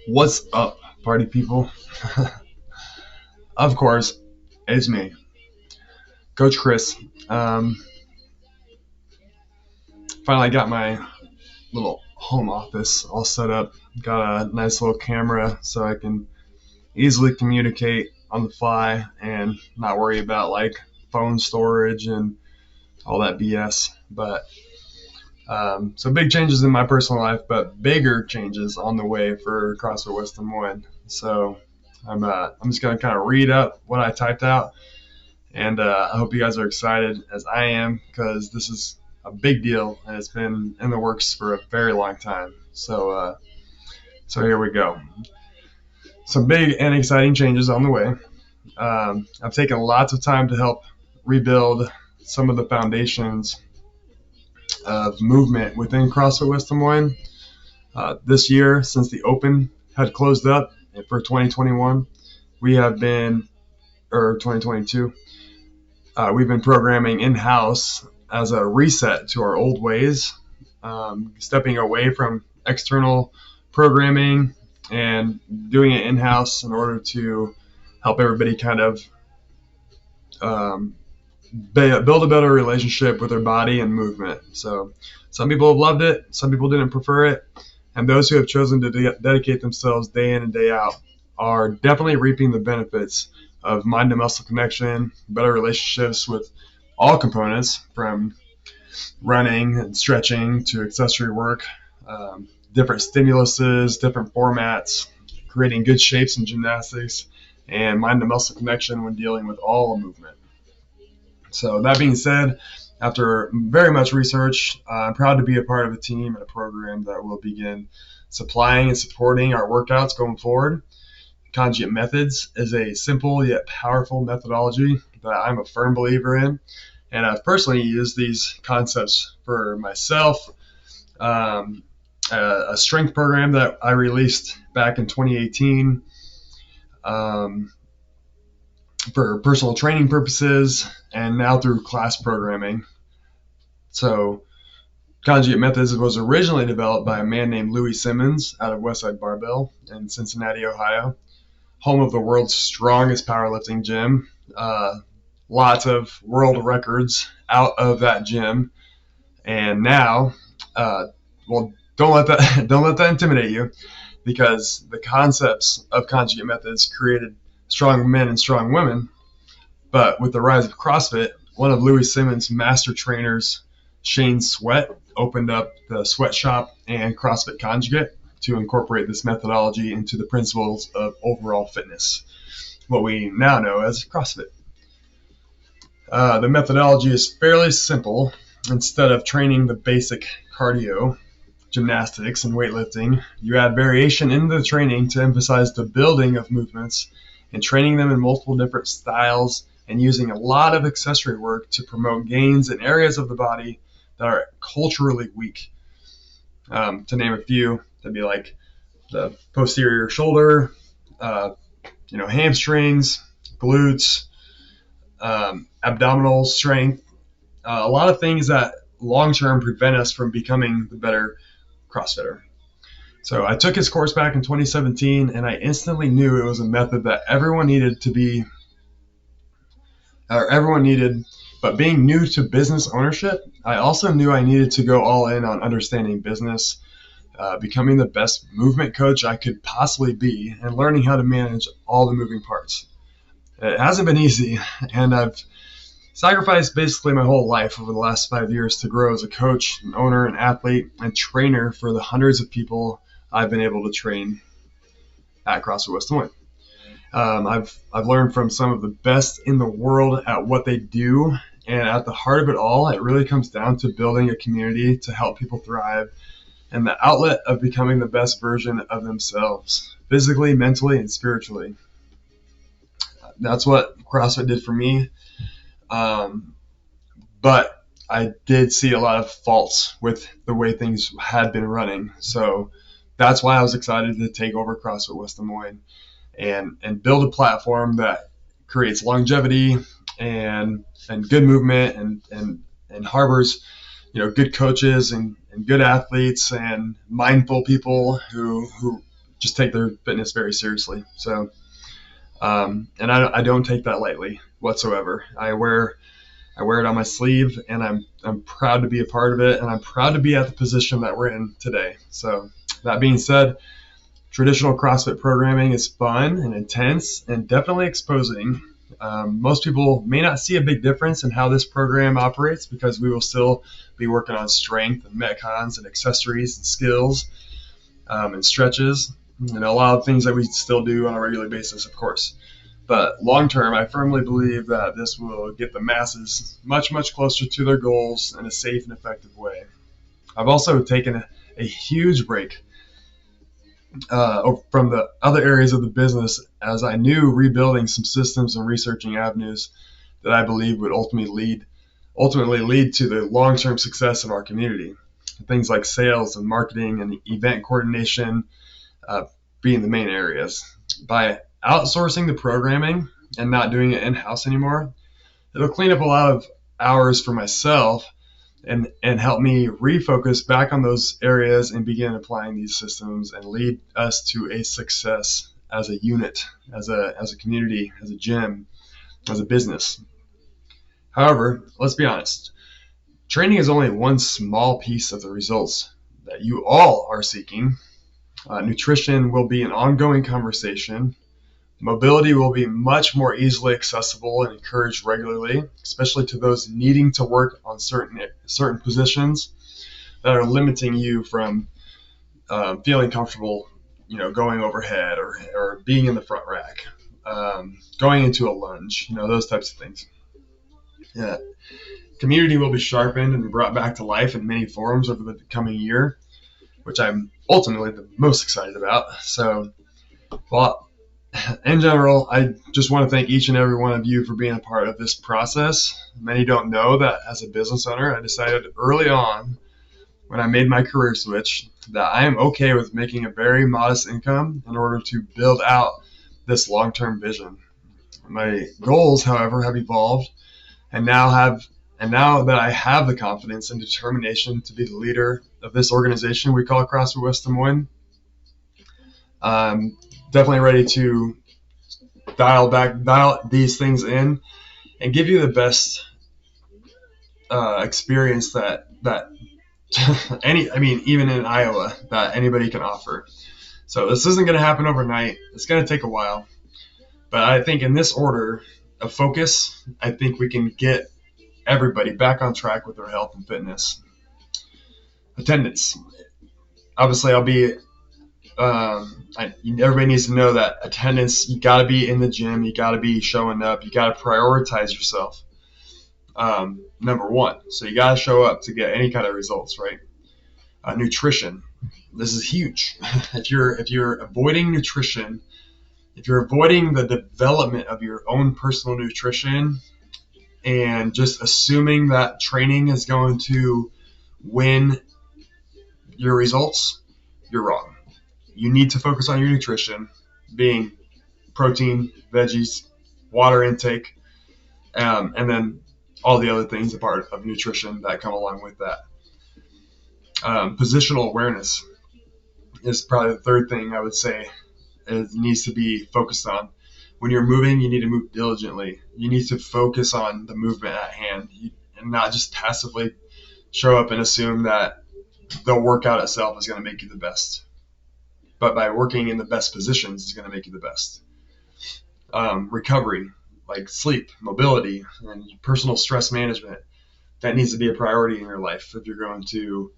What's up, party people? Of course, it's me, Coach Chris. Um, Finally got my little home office all set up. Got a nice little camera so I can easily communicate on the fly and not worry about like phone storage and all that BS. So big changes in my personal life, but bigger changes on the way for CrossFit West Des Moines. So I'm just gonna kind of read up what I typed out. And I hope you guys are excited as I am because this is a big deal and it's been in the works for a very long time. So here we go. Some big and exciting changes on the way. I've taken lots of time to help rebuild some of the foundations of movement within CrossFit West Des Moines. This year, since the Open had closed up for 2021, we have been, or 2022, we've been programming in-house as a reset to our old ways, stepping away from external programming and doing it in-house in order to help everybody kind of build a better relationship with their body and movement. So some people have loved it, some people didn't prefer it, and those who have chosen to dedicate themselves day in and day out are definitely reaping the benefits of mind to muscle connection, better relationships with all components from running and stretching to accessory work, different stimuluses, different formats, creating good shapes in gymnastics, and mind to muscle connection when dealing with all movement. So that being said, after very much research, I'm proud to be a part of a team and a program that will begin supplying and supporting our workouts going forward. Conjugate Methods is a simple yet powerful methodology that I'm a firm believer in, and I've personally used these concepts for myself. A strength program that I released back in 2018 for personal training purposes, and now through class programming. So Conjugate Methods was originally developed by a man named Louis Simmons out of Westside Barbell in Cincinnati, Ohio, home of the world's strongest powerlifting gym. Lots of world records out of that gym. And now, don't let that intimidate you, because the concepts of Conjugate Methods created strong men and strong women. But with the rise of CrossFit, one of Louis Simmons' master trainers, Shane Sweat, opened up the Sweatshop and CrossFit Conjugate to incorporate this methodology into the principles of overall fitness, what we now know as CrossFit. The methodology is fairly simple. Instead of training the basic cardio, gymnastics, and weightlifting, you add variation into the training to emphasize the building of movements and training them in multiple different styles, and using a lot of accessory work to promote gains in areas of the body that are culturally weak. To name a few, that'd be like the posterior shoulder, hamstrings, glutes, abdominal strength, a lot of things that long-term prevent us from becoming the better CrossFitter. So I took his course back in 2017, and I instantly knew it was a method that everyone needed. But being new to business ownership, I also knew I needed to go all in on understanding business, becoming the best movement coach I could possibly be, and learning how to manage all the moving parts. It hasn't been easy, and I've sacrificed basically my whole life over the last 5 years to grow as a coach, an owner, an athlete, and trainer for the hundreds of people I've been able to train at CrossFit West Des Moines. I've learned from some of the best in the world at what they do, and at the heart of it all, it really comes down to building a community to help people thrive, and the outlet of becoming the best version of themselves, physically, mentally, and spiritually. That's what CrossFit did for me. But I did see a lot of faults with the way things had been running. So that's why I was excited to take over CrossFit West Des Moines and build a platform that creates longevity and good movement and harbors, good coaches and good athletes and mindful people who just take their fitness very seriously. So, and I don't take that lightly whatsoever. I wear it on my sleeve, and I'm proud to be a part of it, and I'm proud to be at the position that we're in today. So that being said, traditional CrossFit programming is fun and intense and definitely exposing. Most people may not see a big difference in how this program operates because we will still be working on strength and metcons and accessories and skills and stretches and a lot of things that we still do on a regular basis, of course. But long term, I firmly believe that this will get the masses much, much closer to their goals in a safe and effective way. I've also taken a huge break from the other areas of the business, as I knew rebuilding some systems and researching avenues that I believe would ultimately lead to the long-term success of our community. Things like sales and marketing and event coordination being the main areas. By outsourcing the programming and not doing it in-house anymore, it'll clean up a lot of hours for myself and help me refocus back on those areas and begin applying these systems and lead us to a success as a unit, as a community, as a gym, as a business. However, let's be honest, training is only one small piece of the results that you all are seeking. Nutrition will be an ongoing conversation. Mobility will be much more easily accessible and encouraged regularly, especially to those needing to work on certain positions that are limiting you from feeling comfortable, going overhead or being in the front rack, going into a lunge, those types of things. Yeah. Community will be sharpened and brought back to life in many forms over the coming year, which I'm ultimately the most excited about. So, well, in general, I just want to thank each and every one of you for being a part of this process. Many don't know that as a business owner, I decided early on when I made my career switch that I am okay with making a very modest income in order to build out this long-term vision. My goals, however, have evolved, and now that I have the confidence and determination to be the leader of this organization we call CrossFit West Des Moines, definitely ready to dial these things in and give you the best experience that even in Iowa, that anybody can offer. So this isn't going to happen overnight. It's going to take a while. But I think in this order of focus, I think we can get everybody back on track with their health and fitness. Attendance. Obviously, I'll be everybody needs to know that attendance, you got to be in the gym, you got to be showing up, you got to prioritize yourself, number one. So you got to show up to get any kind of results, right? Nutrition, this is huge. If you're avoiding nutrition, if you're avoiding the development of your own personal nutrition and just assuming that training is going to win your results, you're wrong. You need to focus on your nutrition, being protein, veggies, water intake, and then all the other things, a part of nutrition that come along with that. Positional awareness is probably the third thing I would say it needs to be focused on. When you're moving, you need to move diligently. You need to focus on the movement at hand and not just passively show up and assume that the workout itself is going to make you the best. But by working in the best positions is going to make you the best. Recovery, like sleep, mobility, and personal stress management, that needs to be a priority in your life if you're going to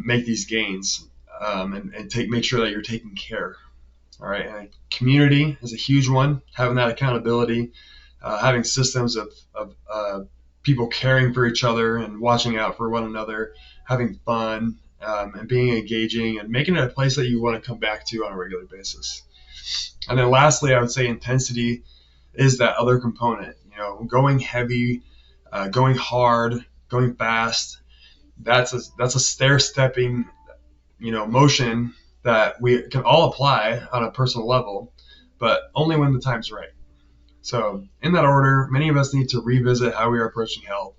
make these gains and make sure that you're taking care. All right. And community is a huge one. Having that accountability, having systems of people caring for each other and watching out for one another, having fun. And being engaging and making it a place that you want to come back to on a regular basis. And then lastly, I would say intensity is that other component, going heavy, going hard, going fast. That's a stair-stepping, motion that we can all apply on a personal level, but only when the time's right. So in that order, many of us need to revisit how we are approaching health.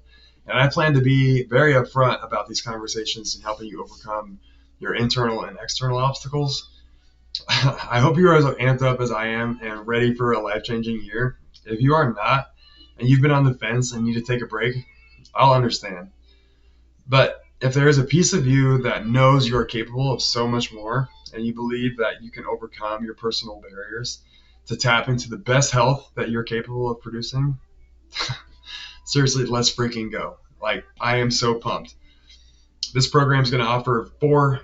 And I plan to be very upfront about these conversations and helping you overcome your internal and external obstacles I hope you are as amped up as I am and ready for a life-changing year. If you are not, and you've been on the fence and need to take a break, I'll understand. But if there is a piece of you that knows you are capable of so much more, and you believe that you can overcome your personal barriers to tap into the best health that you're capable of producing, seriously, let's freaking go. Like, I am so pumped. This program is going to offer four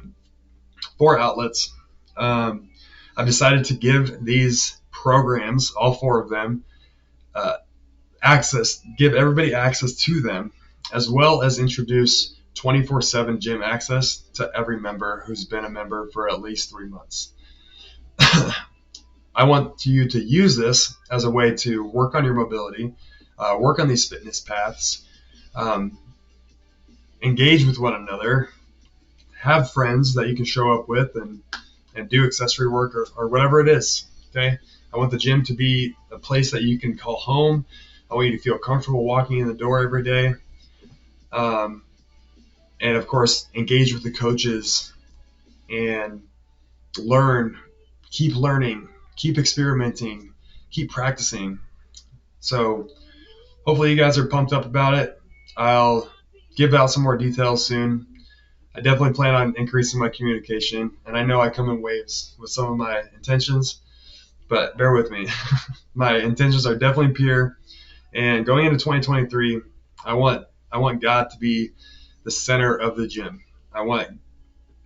outlets. I've decided to give these programs, all four of them, give everybody access to them, as well as introduce 24/7 gym access to every member who's been a member for at least 3 months. I want you to use this as a way to work on your mobility, work on these fitness paths, engage with one another, have friends that you can show up with and do accessory work or whatever it is. Okay. I want the gym to be a place that you can call home. I want you to feel comfortable walking in the door every day. And of course, engage with the coaches and keep learning, keep experimenting, keep practicing. So hopefully you guys are pumped up about it. I'll give out some more details soon. I definitely plan on increasing my communication, and I know I come in waves with some of my intentions, but bear with me. My intentions are definitely pure, and going into 2023, I want God to be the center of the gym.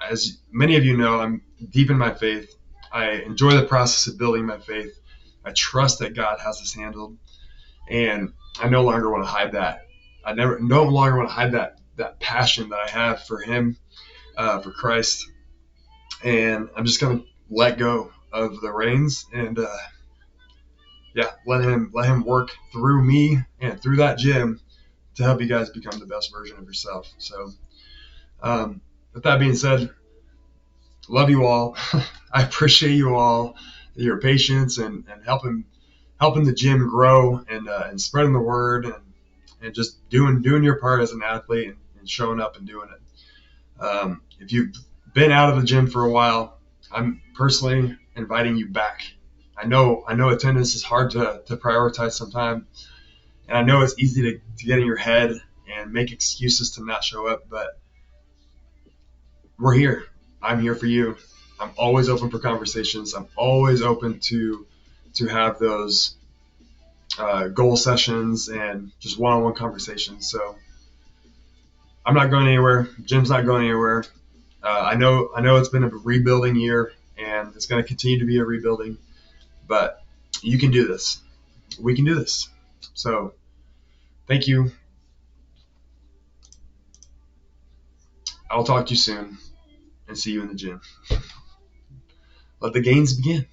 As many of you know, I'm deep in my faith. I enjoy the process of building my faith. I trust that God has this handled, and I no longer want to hide that. No longer want to hide that passion that I have for Him, for Christ, and I'm just gonna let go of the reins and let Him work through me and through that gym to help you guys become the best version of yourself. So, with that being said, love you all. I appreciate you all, your patience and helping the gym grow and spreading the word and just doing your part as an athlete and showing up and doing it. If you've been out of the gym for a while, I'm personally inviting you back. I know attendance is hard to prioritize sometimes, and I know it's easy to get in your head and make excuses to not show up, but we're here. I'm here for you. I'm always open for conversations. I'm always open to have those goal sessions and just one-on-one conversations. So I'm not going anywhere. Gym's not going anywhere. I know it's been a rebuilding year, and it's going to continue to be a rebuilding, but you can do this. We can do this. So thank you. I'll talk to you soon and see you in the gym. Let the gains begin.